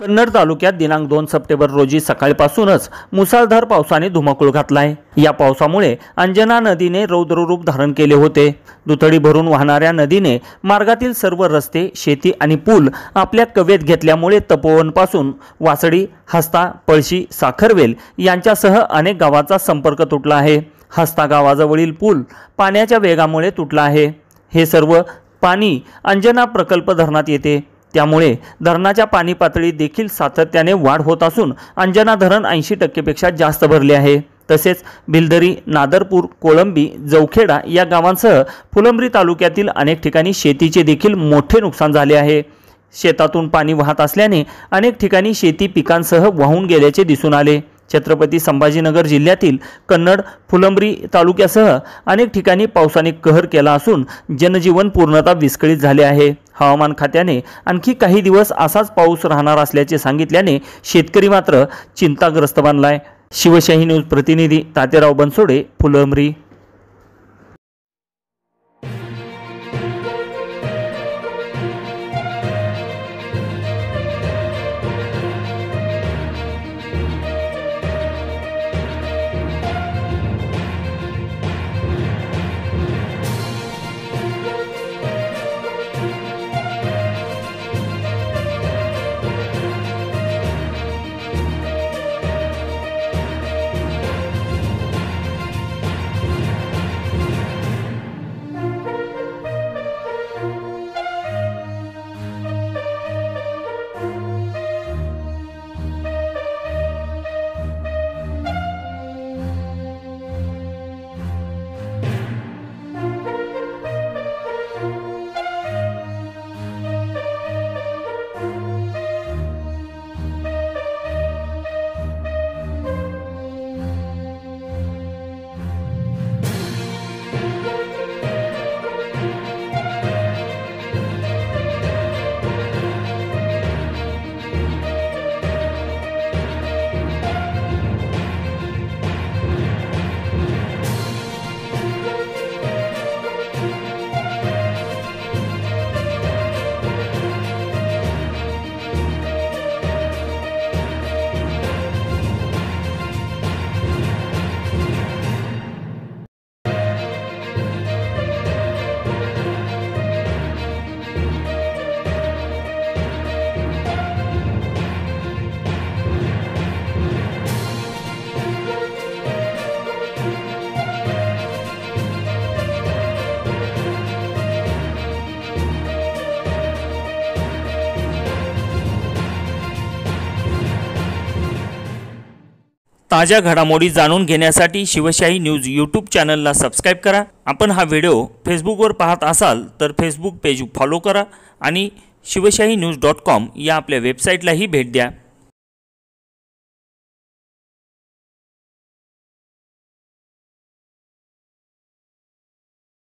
कन्नड तालुक्यात दिनांक 2 सप्टेंबर रोजी सकाळपासूनच मुसळधार पावसाने धुमाकूळ घातलाय। या पावसामुळे अंजना नदीने रौद्र रूप धारण केले होते। दुथडी भरून वाहणाऱ्या नदीने मार्गातील सर्व रस्ते, शेती आणि पूल आपल्या कवेत घेतल्यामुळे तपोवनपासून वासडी, हस्ता, पळशी, साखरवेल यांच्यासह अनेक गावांचा संपर्क तुटला आहे। हस्ता गावाजवळील पूल पाण्याच्या वेगामुळे तुटला आहे। हे सर्व पाणी अंजना प्रकल्प धरणात येते। त्यामुळे धरणाच्या पाणी पातळीत देखील सातत्याने वाढ होत असून अंजना धरण 80% पेक्षा जास्त भरले आहे। तसेच भिलदरी, नादरपूर, कोळंबी, जवखेडा या गावांसह फुलंब्री तालुक्यातील अनेक ठिकाणी शेतीचे देखील मोठे नुकसान झाले आहे। शेतातून पाणी वाहत असल्याने अनेक ठिकाणी शेती पिकांसह वाहून गेल्याचे दिसून आले। छत्रपती संभाजीनगर जिल्ह्यातील कन्नड, फुलंब्री तालुक्यासह अनेक ठिकाणी पावसाने कहर केला असून जनजीवन पूर्णतः विस्कळीत झाले आहे। हवामान खात्याने आणखी काही दिवस असाच पाऊस राहणार असल्याचे सांगितल्याने शेतकरी मात्र चिंताग्रस्त बनलाय। शिवशाही न्यूज प्रतिनिधी तातेराव बनसोडे, फुलंब्री। ताज्या घडामोडी जाणून घेण्यासाठी शिवशाही न्यूज यूट्यूब चॅनलला सबस्क्राइब करा। आपण हा व्हिडिओ फेसबुकवर पाहत असाल तर फेसबुक पेज फॉलो करा आणि शिवशाहीन्यूज.com या आपल्या वेबसाईटलाही भेट द्या।